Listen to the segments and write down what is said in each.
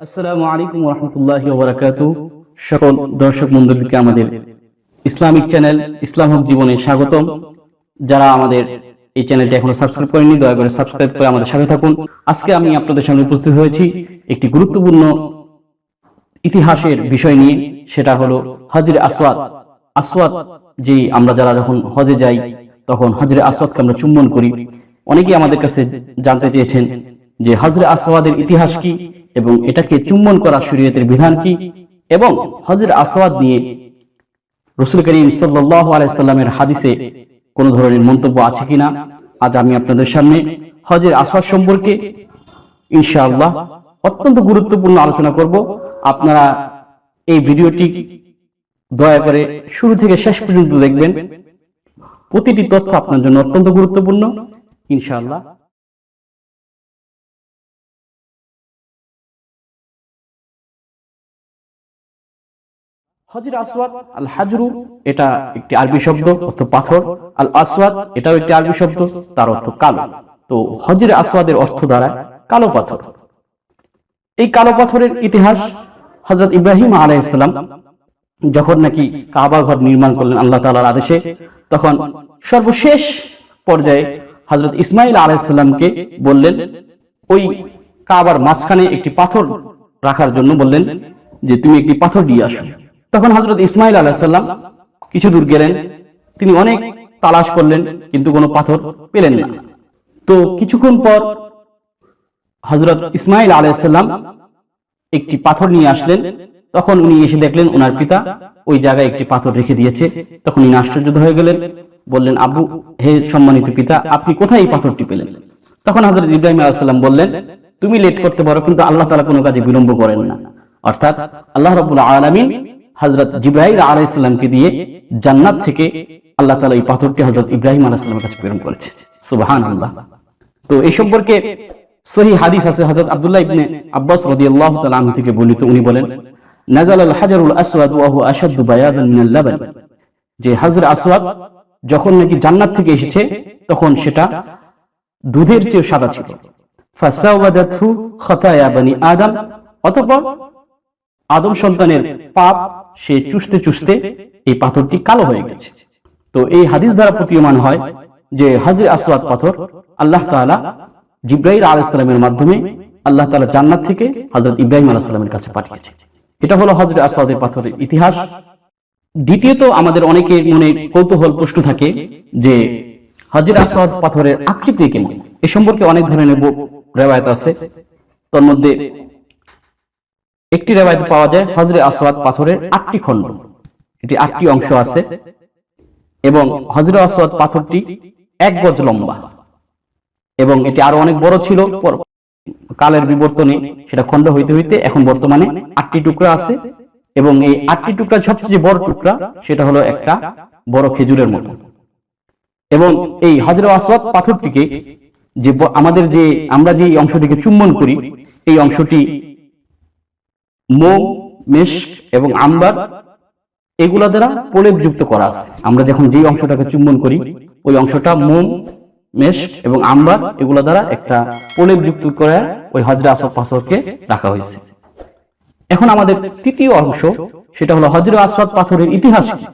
আসসালামু আলাইকুম ওয়া রাহমাতুল্লাহি ওয়া বারাকাতুহু। সকল দর্শক মণ্ডলীকে আমাদের ইসলামিক চ্যানেল ইসলাম হক জীবনে স্বাগতম। যারা আমাদের এই চ্যানেলটি এখনো সাবস্ক্রাইব করেননি, দয়া করে সাবস্ক্রাইব করে আমাদের সাথে থাকুন। আজকে আমি আপনাদের সামনে উপস্থিত হয়েছি একটি গুরুত্বপূর্ণ ইতিহাসের বিষয় নিয়ে, সেটা হলো হজরে আসওয়াদ। আসওয়াদ যে আমরা যারা যখন হজে যাই তখন হজরে আসওয়াদকে আমরা চুম্বন করি। অনেকেই আমাদের কাছে জানতে চেয়েছেন যে হজরে আসওয়াদের ইতিহাস কি এবং এটাকে চুম্বন করা শরীয়তের বিধান কি, এবং হজরে আসওয়াদ নিয়ে রাসূল করিম সাল্লাল্লাহু আলাইহি সাল্লামের হাদিসে কোন ধরনের মন্তব্য আছে কিনা। আজ আমি আপনাদের সামনে হজরে আসওয়াদ সম্পর্কে ইনশাআল্লাহ অত্যন্ত গুরুত্বপূর্ণ আলোচনা করব। আপনারা এই ভিডিওটি দয়া করে শুরু থেকে শেষ পর্যন্ত দেখবেন। প্রতিটি তথ্য আপনার জন্য অত্যন্ত গুরুত্বপূর্ণ ইনশাআল্লাহ। হজরে আসওয়াদ, আল হাজরু এটা একটি আরবি শব্দ, অর্থ পাথর। আল আসওয়াদ এটাও একটি আরবি শব্দ, তার অর্থ কালো। তো হজরে আসওয়াদের অর্থ দ্বারা কালো পাথর। এই কালো পাথরের ইতিহাস, হযরত ইব্রাহিম আলাইহিস সালাম যখন নাকি কাবা ঘর নির্মাণ করলেন আল্লাহ তাআলার আদেশে, তখন সর্বশেষ পর্যায়ে হযরত ইসমাঈল আলাইহিস সালামকে বললেন ওই কাবার মাঝখানে একটি পাথর রাখার জন্য, বললেন যে তুমি একটি পাথর দিয়ে আসো। তখন হযরত ইসমাঈল আলাইহিস সালাম কিছু দূর গেলেন, তিনি অনেক তালাশ করলেন কিন্তু কোনো পাথর পেলেন না। তো কিছুক্ষণ পর হযরত ইসমাঈল আলাইহিস সালাম একটি পাথর নিয়ে আসলেন। তখন উনি এসে দেখলেন ওনার পিতা ওই জায়গায় একটি পাথর রেখে দিয়েছে। তখন উনি আশ্চর্য হয়ে গেলেন, বললেন আব্বু, হে সম্মানিত পিতা, আপনি কোথায় এই পাথরটি পেলেন? তখন হযরত ইব্রাহিম আলাইহিস সালাম বললেন, তুমি লেট করতে পারো কিন্তু আল্লাহ তাআলা কোনো কাজে বিলম্ব করেন না। অর্থাৎ আল্লাহ রাব্বুল আলামিন হযরত জিবরাইল আলাইহিস সালামকে দিয়ে জান্নাত থেকে আল্লাহ তাআলা এই পাথরটি হযরত ইব্রাহিম আলাইহিস সালামের কাছে প্রেরণ করেছে। সুবহানাল্লাহ। তো এই সম্পর্কে সহিহ হাদিস আছে, হযরত আব্দুল্লাহ ইবনে আব্বাস রাদিয়াল্লাহু তাআলা আনহু থেকে বর্ণিত। উনি বলেন, নাযালাল হাজারুল আসওয়াদ ওয়া হুয়া আশাদ্দু বায়াদান মিনাল লাবান, যে হযরত আসওয়াদ যখন নাকি জান্নাত থেকে এসেছে তখন সেটা দুধের চেয়ে সাদা ছিল। ফাসাওয়াদাতহু খাতায়া বনি আদম, অতঃপর আদম সন্তানের পাপ সে চুষতে চুষতে এই পাথরটি কালো হয়ে গেছে। তো এই হাদিস দ্বারা প্রতীয়মান হয় যে হজরে আসওয়াদ পাথর আল্লাহ তাআলা জিবরাইল আলাইহিস সালামের মাধ্যমে আল্লাহ তাআলা জান্নাত থেকে হযরত ইব্রাহিম আলাইহিস সালামের কাছে পাঠিয়েছে। এটা হলো হজরে আসওয়াদের পাথরের ইতিহাস। দ্বিতীয়ত, আমাদের অনেকের মনে কৌতূহল প্রশ্ন থাকে যে হজরে আসওয়াদ পাথরের আকৃতি কেমন। এ সম্পর্কে অনেক ধরনের রিওয়ায়াত আছে। তার মধ্যে একটি রিওয়ায়াত পাওয়া যায় হজরে আসওয়াদ পাথরের 8টি খণ্ড, এটি 8টি অংশ আছে এবং হজরে আসওয়াদ পাথরটি 1 গজ লম্বা এবং এটি আরো অনেক বড় ছিল। কালের বিবর্তনে সেটা খণ্ড হইতে হইতে এখন বর্তমানে 8টি টুকরা আছে এবং এই 8টি টুকরা সবচেয়ে বড় টুকরা সেটা হলো একটা বড় খেজুরের মতো। এবং এই হজরে আসওয়াদ পাথরটিকে যে আমরা যে অংশটিকে চুম্বন করি, এই অংশটি মোম, মেশক এবং আম্বার এগুলা দ্বারা প্রলেপযুক্ত করা আছে। আমরা যখন যে অংশটাকে চুম্বন করি ওই অংশটা মোম, মেশক এবং আম্বার এগুলা দ্বারা একটা প্রলেপযুক্ত করে ওই হজরে আসওয়াদ পাথরকে রাখা হয়েছে। এখন আমাদের তৃতীয় অংশ, সেটা হলো হজরে আসওয়াদ পাথরের ইতিহাস কি।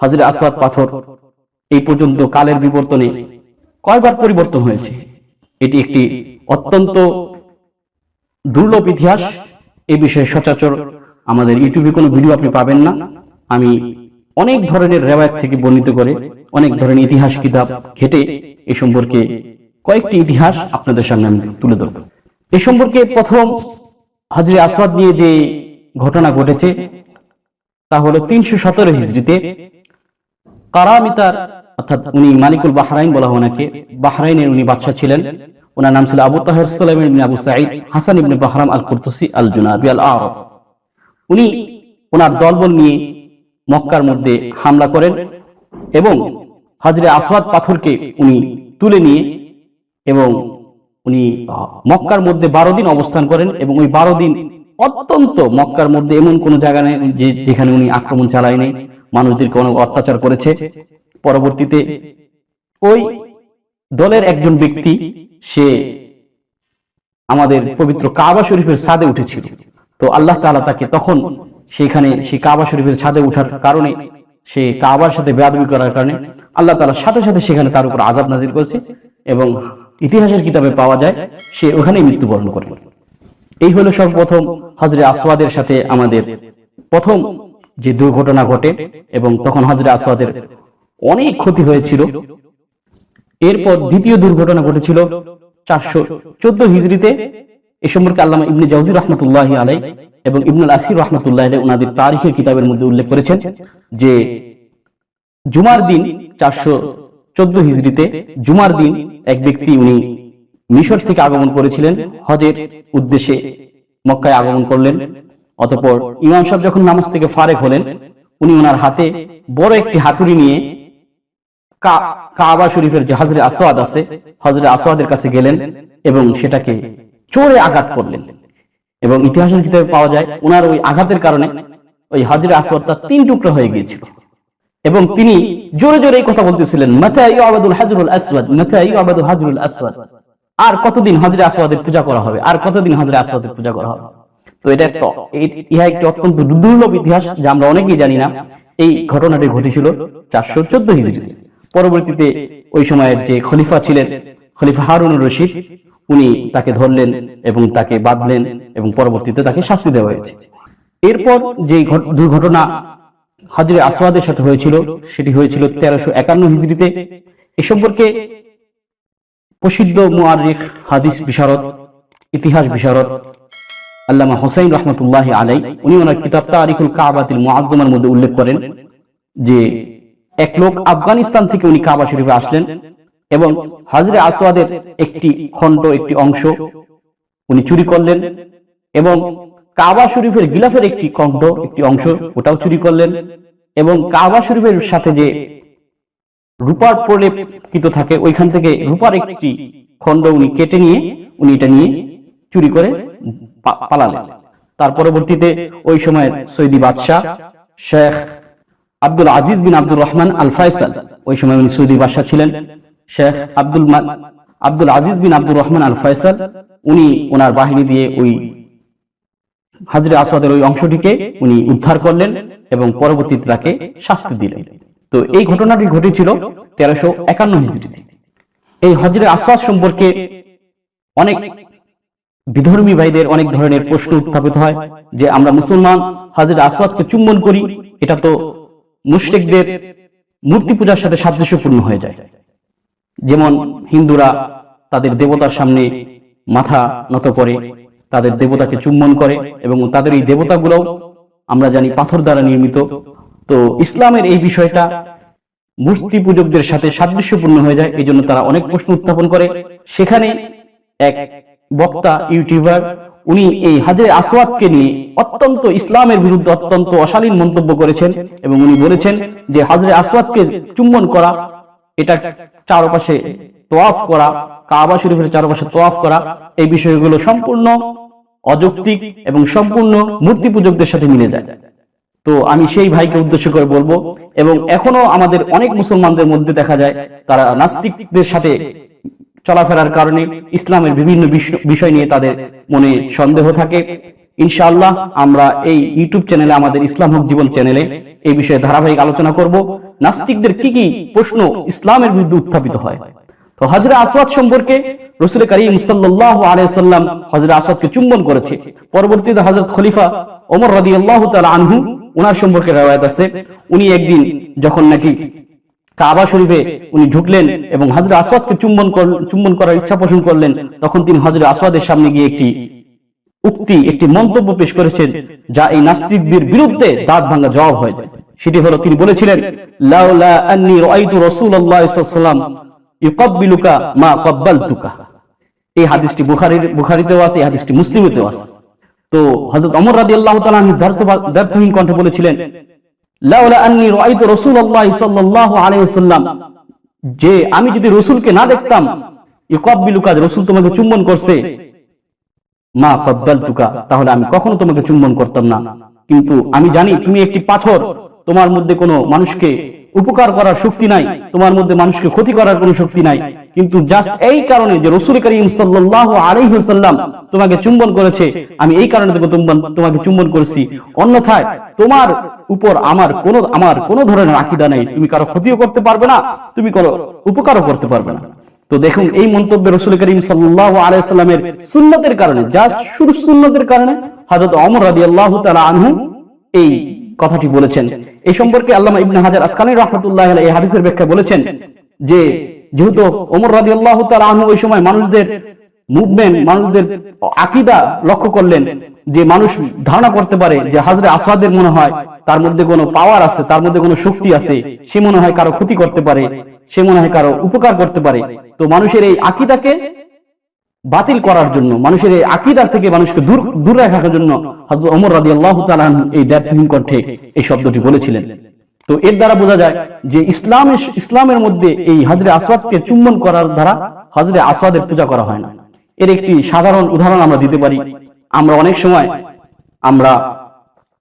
হজরে আসওয়াদ পাথর এই পর্যন্ত কালের বিবর্তনে কয়বার পরিবর্তন হয়েছে, এটি একটি অত্যন্ত দুর্লভ ইতিহাস। এই বিষয়ে সচরাচর আমাদের ইউটিউবে কোনো ভিডিও আপনি পাবেন না। আমি অনেক ধরনের রিওয়ায়াত থেকে বর্ণিত করে অনেক ধরনের ইতিহাস কিতাব ঘেটে এ সম্পর্কে কয়েকটি ইতিহাস আপনাদের সামনে আমি তুলে ধরব। এ সম্পর্কে প্রথম হজরে আসওয়াদ নিয়ে যে ঘটনা ঘটেছে তা হলো 317 হিজরিতে কারামিতার, অর্থাৎ উনি মালিকুল বাহরাইন বলা হয় ওনাকে, বাহরাইনের উনি বাদশা ছিলেন। ওনার নাম ছিল আবু তাহের সুলাইমান ইবনে আবু সাঈদ হাসান ইবনে বাহরাম আল কুরতুসি আল জুনাবি আল আরব। উনি ওনার দলবল নিয়ে মক্কার মধ্যে হামলা করেন এবং হজরে আসওয়াদ পাথরকে উনি তুলে নিয়ে এবং উনি মক্কার মধ্যে 12 দিন অবস্থান করেন এবং ওই 12 দিন অত্যন্ত মক্কার মধ্যে এমন কোন জায়গা নেই যেখানে উনি আক্রমণ চালায় নাই, মানুষদেরকে অনেক অত্যাচার করেছে। পরবর্তীতে ওই দলের একজন ব্যক্তি সে আমাদের পবিত্র কাবা শরীফের ছাদে উঠেছিল। তো আল্লাহ তাআলা তাকে তখন সেখানে সেই কাবা শরীফের ছাদে ওঠার কারণে, সে কাবার সাথে বেয়াদবি করার কারণে আল্লাহ তাআলা সাথে সাথে সেখানে তার উপর আযাব নাযিল করেছে এবং ইতিহাসের কিতাবে পাওয়া যায় সে ওখানেই মৃত্যুবরণ করে। এই হলো সর্বপ্রথম হজরে আসওয়াদের সাথে আমাদের প্রথম যে দুর্ঘটনা ঘটে এবং তখন হজরে আসওয়াদের অনেক ক্ষতি হয়েছিল। এরপর দ্বিতীয় দুর্ঘটনা ঘটেছিল 414 হিজরিতে। এ সম্পর্কে আল্লামা ইবনে জাওজি রাহমাতুল্লাহি আলাইহি এবং ইবনুল আসির রাহমাতুল্লাহি আলাইহি ওনাদের তারিখের কিতাবের মধ্যে উল্লেখ করেছেন যে জুমার দিন 414 হিজরিতে জুমার দিন এক ব্যক্তি উনি মিশর থেকে আগমন করেছিলেন, হজের উদ্দেশ্যে মক্কায় আগমন করলেন। অতঃপর ইমাম সাহেব যখন নামাজ থেকে ফারেক হলেন, উনি ওনার হাতে বড় একটি হাতুড়ি নিয়ে কাবা শরীফের যে হজরে আসওয়াদ আছে, হজরে আসওয়াদের কাছে গেলেন এবং সেটাকে জোরে আঘাত করলেন। এবং ইতিহাসের কিতাবে পাওয়া যায় ওনার ওই আঘাতের কারণে ওই হজরে আসওয়াদটা 3 টুকরা হয়ে গিয়েছিল এবং তিনি জোরে জোরে এই কথা বলতেছিলেন, মাতা ইউআবাদুল হাজরুল আসওয়াদ, মাতা ইউআবাদুল হাজরুল আসওয়াদ। আর কতদিন হজরে আসওয়াদের পূজা করা হবে, আর কতদিন হজরে আসওয়াদের পূজা করা হবে। তো এটা ইহা একটি অত্যন্ত দুর্লভ ইতিহাস যা আমরা অনেকেই জানি না। এই ঘটনাটি ঘটেছিল 414 হিজরিতে। পরবর্তীতে ওই সময়ের যে খলিফা ছিলেন, খলিফা হারুনুর রশিদ, উনি তাকে ধরলেন এবং তাকে বাঁধলেন এবং পরবর্তীতে তাকে শাস্তি দেওয়া হয়েছে। এরপর যে দুর্ঘটনা হজরে আসওয়াদের সাথে হয়েছিল সেটি হয়েছিল 1351 হিজরিতে। এ সম্পর্কে প্রসিদ্ধ মুআররিখ, হাদিস বিশারদ, ইতিহাস বিশারদ আল্লামা হুসাইন রাহমাতুল্লাহি আলাইহি উনি ওনার কিতাব তারিখুল কাবাতিল মুআজ্জামার মধ্যে উল্লেখ করেন যে এক লোক আফগানিস্তান থেকে উনি কাবা শরীফে আসলেন এবং হজরে আসওয়াদের একটি খণ্ড, একটি অংশ উনি চুরি করলেন এবং কাবা শরীফের গিলাফের একটি খণ্ড, একটি অংশ ওটাও চুরি করলেন এবং কাবা শরীফের সাথে যে রূপার প্রলেপিত থাকে ওইখান থেকে রূপার একটি খণ্ড উনি কেটে নিয়ে উনি এটা নিয়ে চুরি করে পালালেন। তার পরবর্তীতে ওই সময়ের সৌদি বাদশাহ শেখ আব্দুল আজিজ বিন আব্দুর রহমান আল ফয়সাল, ওই সময় উনি সৌদি বাদশাহ ছিলেন, শেখ আব্দুল আজিজ বিন আব্দুর রহমান আল ফয়সাল, উনি ওনার বাহিনী দিয়ে ওই হজরে আসওয়াদের ওই অংশটিকে উনি উদ্ধার করলেন এবং পরবর্তীতে তাকে শাস্তি দিলেন। তো এই ঘটনাটি ঘটেছিল 1351 হিজরিতে। এই হজরে আসওয়াদ সম্পর্কে অনেক বিধর্মী ভাইদের অনেক ধরনের প্রশ্ন উত্থাপিত হয় যে আমরা মুসলমান হজরে আসওয়াদকে চুম্বন করি, এটা তো মুশরিকদের মূর্তি পূজার সাথে সাদৃশ্যপূর্ণ হয়ে যায়। যেমন হিন্দুরা তাদের দেবতার সামনে মাথা নত করে, তাদের দেবতাকে চুম্বন করে এবং তাদের এই দেবতাগুলোও আমরা জানি পাথর দ্বারা নির্মিত। তো ইসলামের এই বিষয়টা মূর্তি পূজকদের সাথে সাদৃশ্যপূর্ণ হয়ে যায়, এই জন্য তারা অনেক প্রশ্ন উত্থাপন করে। সেখানে এক বক্তা, ইউটিউবার, উনি এই হজরে আসওয়াদকে নিয়ে অত্যন্ত ইসলামের বিরুদ্ধে অত্যন্ত অশালীন মন্তব্য করেছেন এবং উনি বলেছেন যে হজরে আসওয়াদকে চুম্বন করা, এটা চারপাশে তোয়াফ করা, কাবা শরীফের চারপাশে তোয়াফ করা, এই বিষয়গুলো সম্পূর্ণ অযৌক্তিক এবং সম্পূর্ণ মূর্তি পূজকদের সাথে মিলে যায়। তো আমি সেই ভাইকে উদ্দেশ্য করে বলবো, এবং এখনো আমাদের অনেক মুসলমানদের মধ্যে দেখা যায় তারা নাস্তিকদের সাথে চলাফেরার কারণে ইসলামের বিভিন্ন বিষয় নিয়ে তাদের মনে সন্দেহ থাকে। ইনশাআল্লাহ আমরা এই ইউটিউব চ্যানেলে, আমাদের ইসলাম হক জীবন চ্যানেলে এই বিষয়ে ধারাবাহিক আলোচনা করব, নাস্তিকদের কি কি প্রশ্ন ইসলামের বিরুদ্ধে উত্থাপিত হয়। তো হজরে আসওয়াদ সম্পর্কে রাসূল করিম সাল্লাল্লাহু আলাইহি ওয়াসাল্লাম হজরে আসওয়াদকে চুম্বন করেছে। পরবর্তীতে হযরত খলিফা ওমর রাদিয়াল্লাহু তাআলা আনহু ওনার সম্পর্কে রওয়ায়াত আছে, উনি একদিন যখন নাকি কাবা শরীফে উনি ঢুকলেন এবং হজরে আসওয়াদকে চুম্বন করার ইচ্ছা পোষণ করলেন, তখন তিনি হজরে আসওয়াদের সামনে গিয়ে একটি মন্তব্য পেশ করেছেন যা এই নাস্তিকদের বিরুদ্ধে দাঁত ভাঙা জবাব হয়ে যায়। সেটি হলো, তিনি বলেছিলেন, লাউলা আন্নী রাআইতু রাসূলুল্লাহ সাল্লাল্লাহু আলাইহি ওয়াসাল্লাম ইউকাব্বিলুকা মা ক্বাব্বালতুকা। এই হাদিসটি বুখারীতেও আছে, এই হাদিসটি মুসলিমেতেও আছে। তো হযরত ওমর রাদিয়াল্লাহু তাআলা আনহু দ্ব্যর্থহীন কণ্ঠে বলেছিলেন, লাউলা আন্নী রাআইতু রাসূলুল্লাহ সাল্লাল্লাহু আলাইহি ওয়াসাল্লাম, যে আমি যদি রাসূলকে না দেখতাম, ইউকাব্বিলুকা, রাসূল তোমাকে চুম্বন করছে, মা ক্বাব্বালতুকা, তাহলে আমি কখনো তোমাকে চুম্বন করতাম না। কিন্তু আমি জানি তুমি একটি পাথর, তোমার মধ্যে কোনো মানুষকে উপকার করার শক্তি নাই, তোমার মধ্যে মানুষকে ক্ষতি করার কোনো শক্তি নাই, কিন্তু জাস্ট এই কারণে যে রাসূল করিম সাল্লাল্লাহু আলাইহি ওয়াসাল্লাম তোমাকে চুম্বন করেছে, আমি এই কারণে তোমাকে চুম্বন করেছি, অন্যথায় তোমার উপর আমার কোনো ধরনের আকীদা নেই, তুমি কারো ক্ষতিও করতে পারবে না, তুমি কোনো উপকারও করতে পারবে না। তো দেখুন এই মন্তব্যে রাসূল করিম সাল্লাল্লাহু আলাইহি ওয়াসাল্লামের সুন্নতের কারণে, জাস্ট শুধু সুন্নতের কারণে হযরত ওমর রাদিয়াল্লাহু তাআলা আনহু এই কথাটি বলেছেন। এই সম্পর্কে আল্লামা ইবনে হাজার আসকালানী রাহমাতুল্লাহি আলাইহি এই হাদিসের ব্যাখ্যা বলেছেন যে যেহেতু ওমর রাদিয়াল্লাহু তাআলা আনহু ওই সময় মানুষদের মুভমেন্ট, মানুষদের আকীদা লক্ষ্য করলেন, যে মানুষ ধারণা করতে পারে যে হাজরে আসওয়াদের মনে হয় তার মধ্যে কোনো পাওয়ার আছে, তার মধ্যে কোনো শক্তি আছে, সে মনে হয় কারো ক্ষতি করতে পারে, সে মনে হয় কারো উপকার করতে পারে। তো মানুষের এই আকীদাকে বাতিল করার জন্য, মানুষের এই আকীদা থেকে মানুষকে দূর রাখার জন্য হযরত ওমর রাদিয়াল্লাহু তাআলা আনহু এই দ্ব্যর্থহীন কণ্ঠে এই শব্দটি বলেছিলেন। তো এর দ্বারা বোঝা যায় যে ইসলামের মধ্যে এই হাজরে আসওয়াদকে চুম্বন করার দ্বারা হাজরে আসওয়াদের পূজা করা হয় না। এর একটি সাধারণ উদাহরণ আমরা দিতে পারি। আমরা অনেক সময় আমরা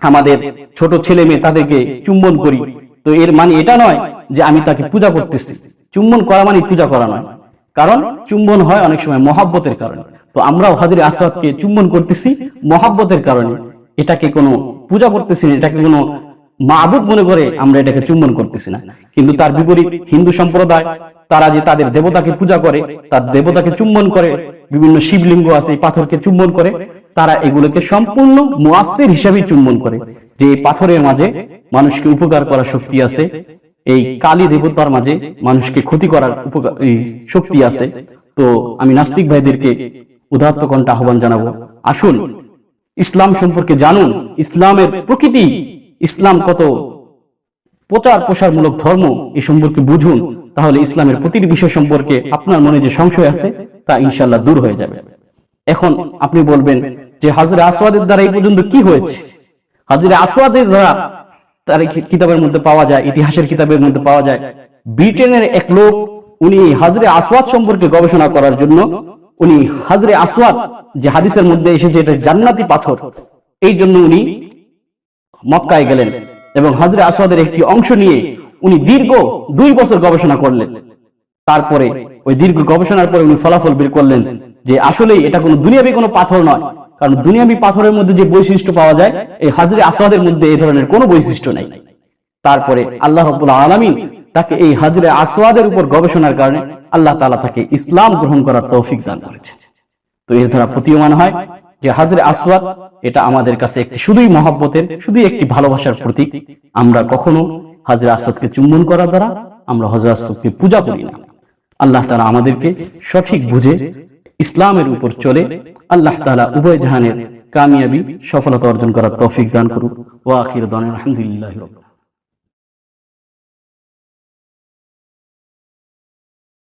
আমাদের ছোট ছেলে মেয়ে তাদেরকে চুম্বন করি, তো এর মানে এটা নয় যে আমি তাকে পূজা করতেছি। চুম্বন করা মানে পূজা করা নয়, কারণ চুম্বন হয় অনেক সময় মহব্বতের কারণে। তো আমরাও হাজরে আসওয়াদকে চুম্বন করতেছি মহব্বতের কারণে, এটাকে কোনো পূজা করতেছি না, এটাকে কোনো মাবুদ মনে করে আমরা এটাকে চুম্বন করতেছি না। কিন্তু তার বিপরীত হিন্দু সম্প্রদায়, তারা যে তাদের দেবতাকে পূজা করে, তার দেবতাকে চুম্বন করে, বিভিন্ন শিবলিঙ্গ আছে পাথরকে চুম্বন করে, তারা এগুলোকে সম্পূর্ণ মুআসসির হিসাবে চুম্বন করে, যে এই পাথরের মাঝে মানুষকে উপকার করার শক্তি আছে, এই কালী দেবতার মাঝে মানুষকে ক্ষতি করার শক্তি আছে। তো আমি নাস্তিক ভাইদেরকে উদাত্ত কণ্ঠে আহ্বান জানাবো, আসুন ইসলাম সম্পর্কে জানুন, ইসলামের প্রকৃতি, ইসলাম কত প্রচার প্রসারমূলক ধর্ম, এই সম্পর্কে বুঝুন, তাহলে ইসলামের প্রতিটি বিষয় সম্পর্কে আপনার মনে যে সংশয় আছে তা ইনশাআল্লাহ দূর হয়ে যাবে। এখন আপনি বলবেন যে হাজরে আসওয়াদের দ্বারা এই পর্যন্ত কি হয়েছে? হাজরে আসওয়াদের দ্বারা তার কিতাবের মধ্যে পাওয়া যায়, ইতিহাসের কিতাবের মধ্যে পাওয়া যায়, ব্রিটেনের এক লোক উনি হাজরে আসওয়াদ সম্পর্কে গবেষণা করার জন্য উনি হাজরে আসওয়াদ যে হাদিসের মধ্যে এসেছে এটা জান্নাতি পাথর, এই জন্য উনি মক্কায় গেলেন এবং হাজরে আসওয়াদের একটি অংশ নিয়ে উনি দীর্ঘ 2 বছর গবেষণা করলেন। তারপরে ওই দীর্ঘ গবেষণার পরে উনি ফলাফল বের করলেন যে আসলে এটা কোনো দুনিয়াবি কোনো পাথর নয়, কারণ দুনিয়াবি পাথরের মধ্যে যে বৈশিষ্ট্য পাওয়া যায় এই হাজরে আসওয়াদের মধ্যে এই ধরনের কোনো বৈশিষ্ট্য নেই। তারপরে আল্লাহ রাব্বুল আলামিন তাকে এই হাজরে আসওয়াদের উপর গবেষণার কারণে আল্লাহ তাআলা তাকে ইসলাম গ্রহণ করার তৌফিক দান করেছেন। তো এর দ্বারা প্রতীয়মান হয় যে হাজরে আসওয়াদ এটা আমাদের কাছে একটি শুধুই মহব্বতের, শুধুই একটি ভালোবাসার প্রতীক। আমরা কখনো হাজরে আসওয়াদকে চুম্বন করার দ্বারা আমরা হাজরে আসওয়াদকে পূজা করি না। আল্লাহ তাআলা আমাদেরকে সঠিক বুঝে ইসলামের উপর চলে আল্লাহ তাআলা উভয় জাহানের কামিয়াবি সফলতা অর্জন করার তৌফিক দান করুন। ওয়া আখিরু দাওয়ানা আলহামদুলিল্লাহি রাব্বিল আলামিন।